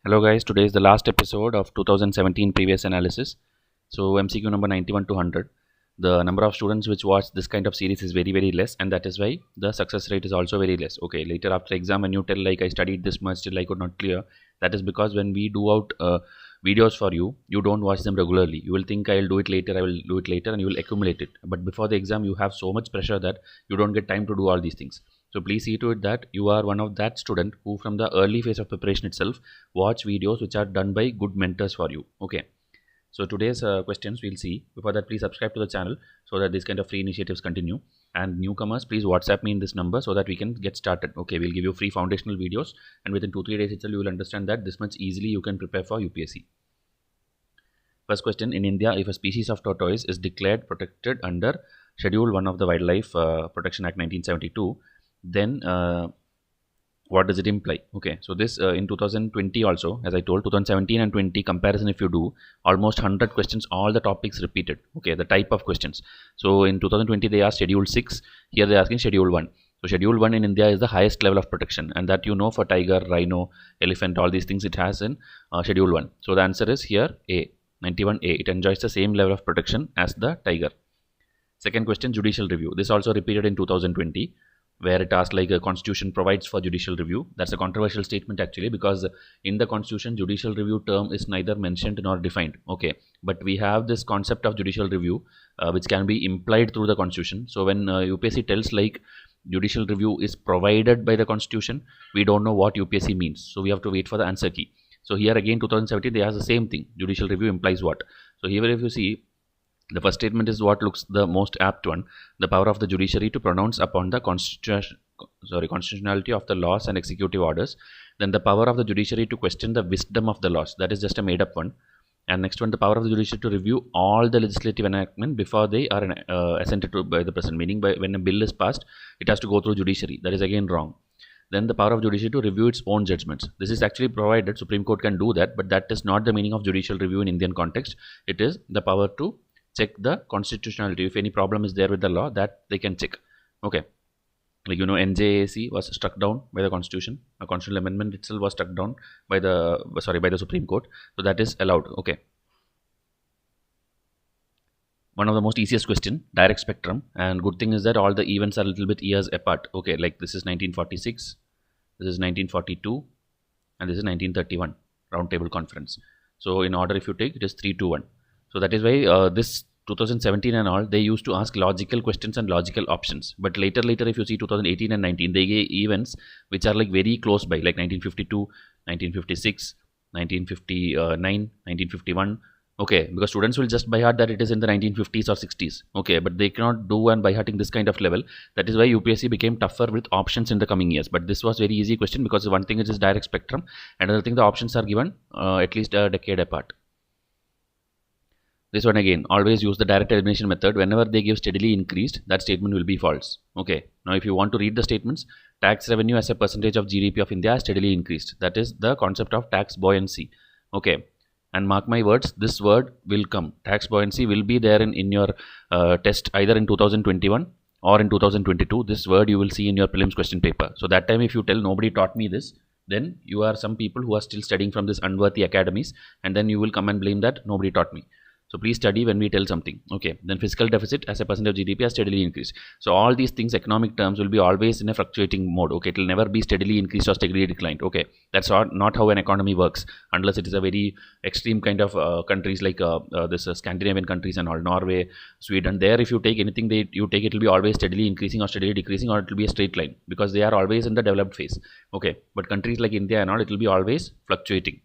Hello guys, today is the last episode of 2017 previous analysis. So MCQ number 91 to 100. The number of students which watch this kind of series is very less, and that is why the success rate is also very less. Okay, later after exam when you tell like I studied this much still I could not clear, that is because when we do out videos for you, you don't watch them regularly. You will think I will do it later, and you will accumulate it. But before the exam you have so much pressure that you don't get time to do all these things. So please see to it that you are one of that student who from the early phase of preparation itself watch videos which are done by good mentors for you. Okay, so today's questions we'll see. Before that, please subscribe to the channel so that this kind of free initiatives continue. And newcomers, please WhatsApp me in this number so that we can get started. Okay, we'll give you free foundational videos, and within 2-3 days itself you will understand that this much easily you can prepare for UPSC. First question: in India, if a species of tortoise is declared protected under Schedule 1 of the Wildlife Protection Act 1972, then what does it imply? Okay, so this in 2020 also, as I told, 2017 and 20 comparison, if you do almost 100 questions, all the topics repeated. Okay, the type of questions. So in 2020 they asked Schedule 6, here they are asking Schedule 1. So Schedule 1 in India is the highest level of protection, and that you know for tiger, rhino, elephant, all these things it has in Schedule 1. So the answer is here A, 91A. It enjoys the same level of protection as the tiger. Second question, judicial review. This also repeated in 2020, where it asked like a constitution provides for judicial review. That's a controversial statement actually, because in the constitution judicial review term is neither mentioned nor defined. Okay, but we have this concept of judicial review which can be implied through the constitution. So when UPSC tells like judicial review is provided by the constitution, we don't know what UPSC means, so we have to wait for the answer key. So here again 2017 they ask the same thing, judicial review implies what. So here if you see, the first statement is what looks the most apt one: the power of the judiciary to pronounce upon the constitutionality of the laws and executive orders. Then the power of the judiciary to question the wisdom of the laws. That is just a made up one. And next one, the power of the judiciary to review all the legislative enactment before they are assented to by the president. Meaning by when a bill is passed, it has to go through judiciary. That is again wrong. Then the power of judiciary to review its own judgments. This is actually provided. Supreme Court can do that, but that is not the meaning of judicial review in Indian context. It is the power to check the constitutionality. If any problem is there with the law, that they can check. Okay, like you know, NJAC was struck down by the constitution. A constitutional amendment itself was struck down by the Supreme Court. So that is allowed. Okay, one of the most easiest question, direct spectrum. And good thing is that all the events are a little bit years apart. Okay, like this is 1946, this is 1942, and this is 1931 round table conference. So in order if you take, it is 3, 2, 1. So that is why this 2017 and all, they used to ask logical questions and logical options. But later if you see 2018 and 19, they gave events which are like very close by, like 1952, 1956, 1959, 1951. Okay, because students will just by heart that it is in the 1950s or 60s. Okay, but they cannot do and by hearting this kind of level. That is why UPSC became tougher with options in the coming years. But this was very easy question, because one thing is just direct spectrum, another thing the options are given at least a decade apart. This one again, always use the direct elimination method. Whenever they give steadily increased, that statement will be false. Okay, now if you want to read the statements, tax revenue as a percentage of GDP of India has steadily increased. That is the concept of tax buoyancy. Okay, and mark my words, this word will come. Tax buoyancy will be there in your test either in 2021 or in 2022. This word you will see in your prelims question paper. So that time if you tell nobody taught me this, then you are some people who are still studying from this unworthy academies, and then you will come and blame that nobody taught me. So please study when we tell something. Okay, then fiscal deficit as a percentage of GDP has steadily increased. So all these things, economic terms, will be always in a fluctuating mode. Okay, it will never be steadily increased or steadily declined. Okay, that's not how an economy works, unless it is a very extreme kind of countries like this Scandinavian countries and all, Norway, Sweden. There if you take anything you take, it will be always steadily increasing or steadily decreasing, or it will be a straight line, because they are always in the developed phase. Okay, but countries like India and all, it will be always fluctuating.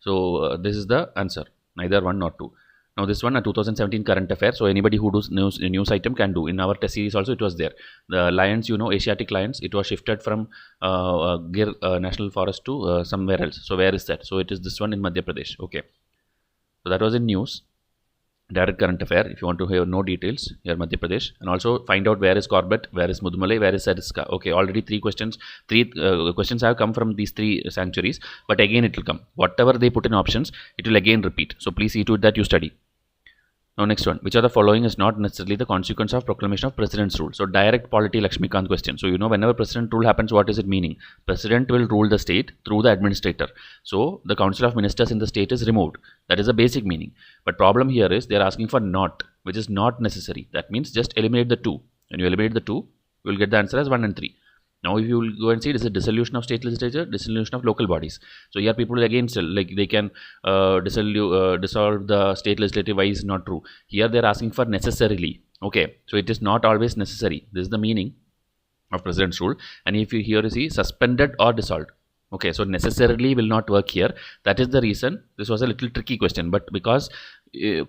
So this is the answer. Neither 1 nor 2. Now this one, a 2017 current affair. So anybody who does news item can do. In our test series also it was there. The lions, you know, Asiatic lions, it was shifted from Gir National Forest to somewhere else. So where is that? So it is this one in Madhya Pradesh. Okay. So that was in news. Direct current affair. If you want to hear no details, here Madhya Pradesh, and also find out where is Corbett, where is Mudumalai, where is Sariska. Okay, already three questions have come from these three sanctuaries, but again it will come. Whatever they put in options, it will again repeat. So please see to it that you study. Now next one, which of the following is not necessarily the consequence of proclamation of president's rule? So direct polity Lakshmikant question. So whenever president rule happens, what is it meaning? President will rule the state through the administrator. So the council of ministers in the state is removed. That is the basic meaning. But problem here is they are asking for not, which is not necessary. That means just eliminate the 2. When you eliminate the 2, you will get the answer as 1 and 3. Now if you will go and see, it is a dissolution of state legislature, dissolution of local bodies. So here people will again still, like they can dissolve the state legislative. Why is not true? Here they are asking for necessarily. Okay, so it is not always necessary. This is the meaning of president's rule. And if you here see suspended or dissolved. Okay, so necessarily will not work here. That is the reason this was a little tricky question. But because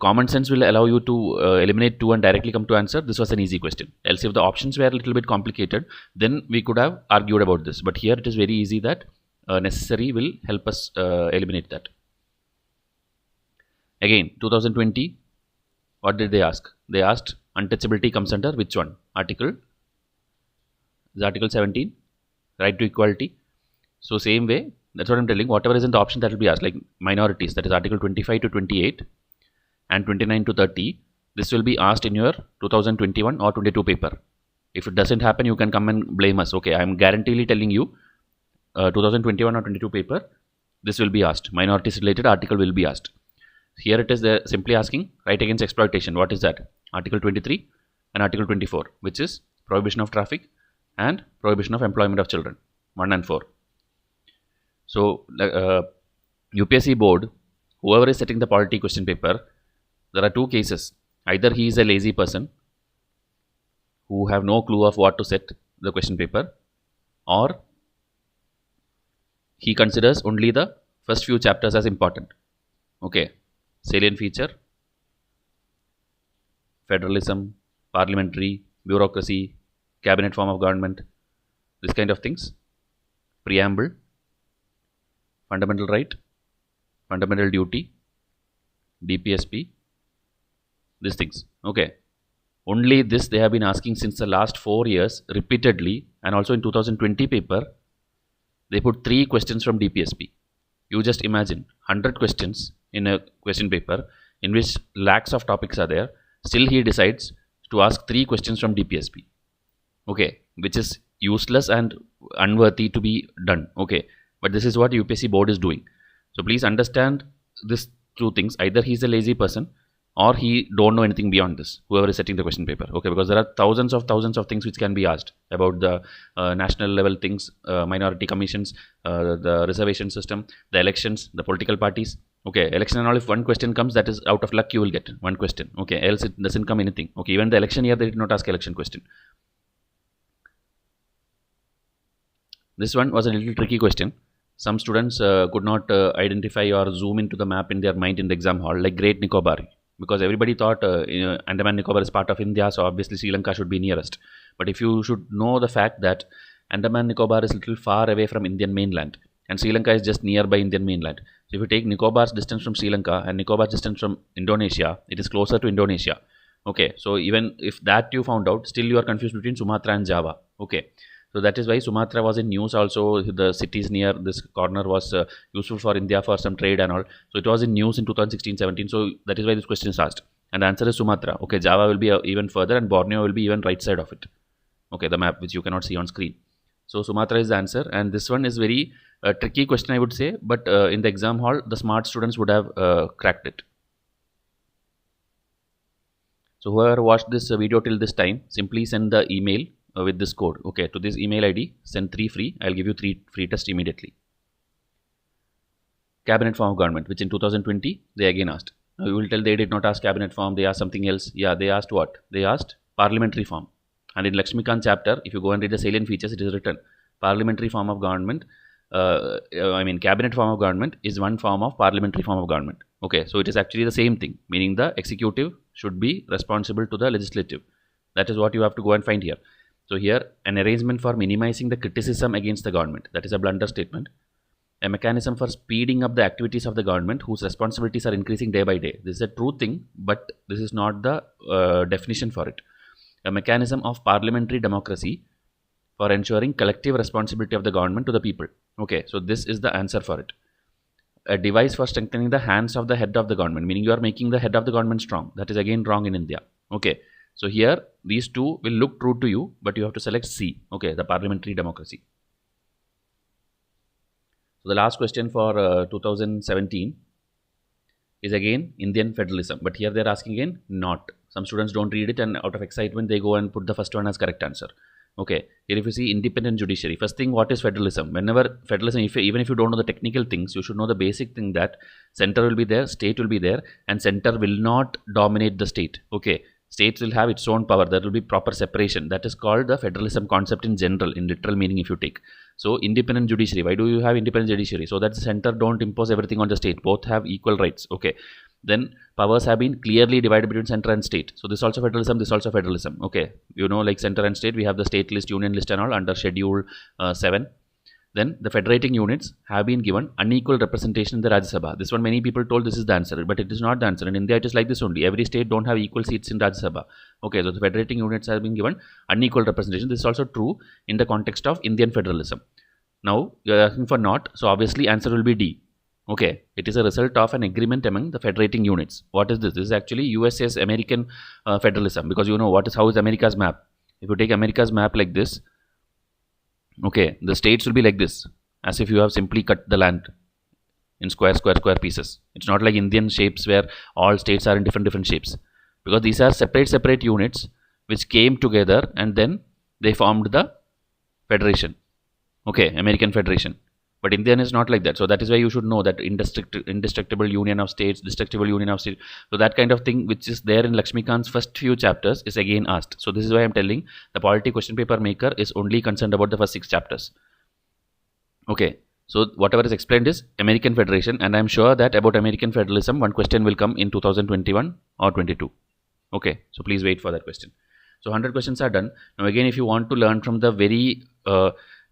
common sense will allow you to eliminate 2 and directly come to answer, this was an easy question. Else if the options were a little bit complicated, then we could have argued about this. But here it is very easy that necessary will help us eliminate that. Again, 2020, what did they ask? They asked untouchability comes under which one? Article? Is Article 17? Right to equality. So same way, that's what I'm telling. Whatever is in the option, that will be asked. Like minorities, that is Article 25 to 28 and 29 to 30. This will be asked in your 2021 or 22 paper. If it doesn't happen, you can come and blame us. Okay, I'm guaranteely telling you, 2021 or 22 paper, this will be asked. Minorities related article will be asked. Here it is simply asking right against exploitation. What is that? Article 23 and Article 24, which is prohibition of traffic and prohibition of employment of children. 1 and 4. So, UPSC board, whoever is setting the polity question paper, there are 2 cases. Either he is a lazy person who have no clue of what to set the question paper, or he considers only the first few chapters as important. Okay, salient feature, federalism, parliamentary, bureaucracy, cabinet form of government, this kind of things, preamble, fundamental right, fundamental duty, DPSP, these things. Okay, only this they have been asking since the last 4 years repeatedly, and also in 2020 paper they put 3 questions from DPSP. You just imagine 100 questions in a question paper in which lakhs of topics are there. Still he decides to ask 3 questions from DPSP. Okay, which is useless and unworthy to be done. Okay, but this is what UPSC board is doing. So please understand this 2 things. Either he is a lazy person or he don't know anything beyond this, whoever is setting the question paper. Okay, because there are thousands of things which can be asked about the national level things, minority commissions, the reservation system, the elections, the political parties. Okay, election and all, if 1 question comes, that is out of luck you will get 1 question. Okay, else it doesn't come anything. Okay, even the election year they did not ask election question. This one was a little tricky question. Some students could not identify or zoom into the map in their mind in the exam hall, like Great Nicobar, because everybody thought Andaman Nicobar is part of India, so obviously Sri Lanka should be nearest. But if you should know the fact that Andaman Nicobar is a little far away from Indian mainland and Sri Lanka is just nearby Indian mainland. So if you take Nicobar's distance from Sri Lanka and Nicobar's distance from Indonesia, it is closer to Indonesia. Okay, so even if that you found out, still you are confused between Sumatra and Java. Okay, so that is why Sumatra was in news also. The cities near this corner was useful for India for some trade and all. So it was in news in 2016-17. So that is why this question is asked. And the answer is Sumatra. Okay, Java will be even further and Borneo will be even right side of it. Okay, the map which you cannot see on screen. So Sumatra is the answer, and this one is very tricky question I would say, but in the exam hall the smart students would have cracked it. So whoever watched this video till this time, simply send the email with this code. Okay, to this email ID, send 3 free. I'll give you 3 free tests immediately. Cabinet form of government, which in 2020 they again asked. Now you will tell they did not ask cabinet form, they asked something else. Yeah, they asked what? They asked parliamentary form. And in Lakshmikant chapter, if you go and read the salient features, it is written parliamentary form of government. Cabinet form of government is one form of parliamentary form of government. Okay, so it is actually the same thing, meaning the executive should be responsible to the legislative. That is what you have to go and find here. So here, an arrangement for minimizing the criticism against the government. That is a blunder statement. A mechanism for speeding up the activities of the government whose responsibilities are increasing day by day. This is a true thing, but this is not the definition for it. A mechanism of parliamentary democracy for ensuring collective responsibility of the government to the people. Okay, so this is the answer for it. a device for strengthening the hands of the head of the government, meaning you are making the head of the government strong. That is again wrong in India. Okay, so here these two will look true to you, but you have to select C. Okay, the parliamentary democracy. So the last question for 2017 is again Indian federalism, but here they are asking again not. Some students don't read it, and out of excitement they go and put the first one as correct answer. Okay, here if you see independent judiciary, first thing, what is federalism? Whenever federalism, even if you don't know the technical things, you should know the basic thing that center will be there, state will be there, and center will not dominate the state. Okay, states will have its own power. There will be proper separation. That is called the federalism concept in general, in literal meaning if you take. So independent judiciary, why do you have independent judiciary? So that the center don't impose everything on the state. Both have equal rights. Okay, then powers have been clearly divided between center and state. So this also federalism, this also federalism. Okay, you know, like center and state, we have the state list, union list and all under schedule 7. Then the federating units have been given unequal representation in the Rajya Sabha. This one many people told this is the answer, but it is not the answer. In India it is like this only. Every state don't have equal seats in Rajya Sabha. Okay, so the federating units have been given unequal representation. This is also true in the context of Indian federalism. Now you are asking for not, so obviously answer will be D. Okay, it is a result of an agreement among the federating units. What is this? This is actually USA's American federalism, because you know how is America's map. If you take America's map like this, okay, the states will be like this, as if you have simply cut the land in square pieces. It's not like Indian shapes where all states are in different shapes, because these are separate units which came together and then they formed the federation. Okay, American Federation. But Indian is not like that. So that is why you should know that indestructible union of states, destructible union of states. So that kind of thing which is there in Lakshmikant's first few chapters is again asked. So this is why I am telling the polity question paper maker is only concerned about the first 6 chapters. Okay, so whatever is explained is American Federation, and I am sure that about American federalism one question will come in 2021 or 22. Okay, so please wait for that question. So 100 questions are done. Now again, if you want to learn from the very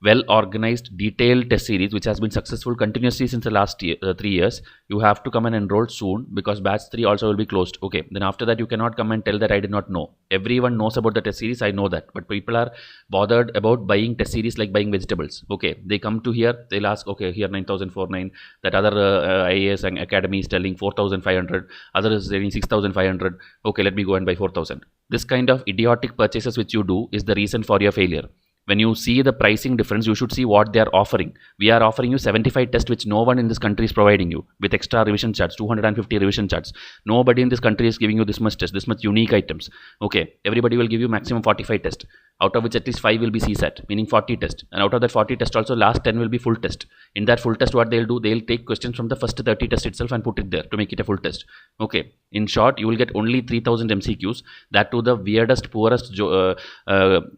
well organized detailed test series which has been successful continuously since the last 3 years, you have to come and enroll soon, because batch 3 also will be closed. Okay, then after that you cannot come and tell that I did not know. Everyone knows about the test series, I know that, but people are bothered about buying test series like buying vegetables. Okay, they come to here, they'll ask, okay, here 9,049, that other IAS and academy is telling 4,500, other is telling 6,500. Okay, let me go and buy 4,000. This kind of idiotic purchases which you do is the reason for your failure. When you see the pricing difference, you should see what they are offering. We are offering you 75 tests which no one in this country is providing you, with extra revision charts, 250 revision charts. Nobody in this country is giving you this much test, this much unique items. Okay, everybody will give you maximum 45 tests, out of which at least 5 will be CSAT, meaning 40 tests. And out of that 40 tests also, last 10 will be full test. In that full test, what they'll do, they'll take questions from the first 30 tests itself and put it there to make it a full test. Okay, in short, you will get only 3000 MCQs, that to the weirdest, poorest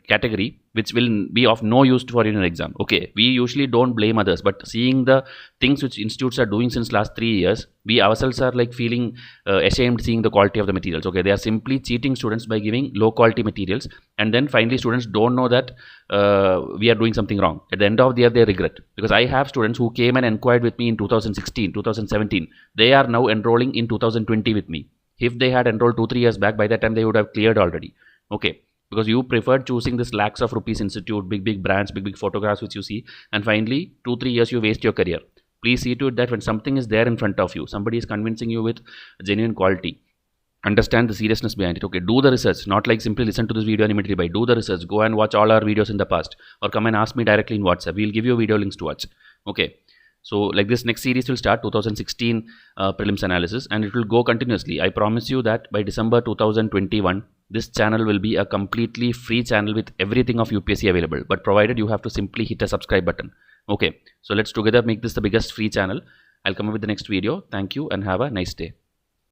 category, which will be of no use for you in an exam. Okay, we usually don't blame others, but seeing the things which institutes are doing since last 3 years, we ourselves are like feeling ashamed seeing the quality of the materials. Okay, they are simply cheating students by giving low quality materials, and then finally students don't know that we are doing something wrong. At the end of the year they regret, because I have students who came and inquired with me in 2016, 2017. They are now enrolling in 2020 with me. If they had enrolled 2-3 years back, by that time they would have cleared already. Okay, because you preferred choosing this lakhs of rupees institute, big brands, big photographs which you see, and finally 2-3 years you waste your career. Please see to it that when something is there in front of you, somebody is convincing you with genuine quality, understand the seriousness behind it. Okay, do the research, not like simply listen to this video and immediately buy. Do the research, go and watch all our videos in the past, or come and ask me directly in WhatsApp. We'll give you video links to watch. Okay, so like this next series will start 2016 prelims analysis, and it will go continuously. I promise you that by December 2021 this channel will be a completely free channel with everything of UPSC available, but provided you have to simply hit a subscribe button. Okay, so let's together make this the biggest free channel. I'll come up with the next video. Thank you and have a nice day.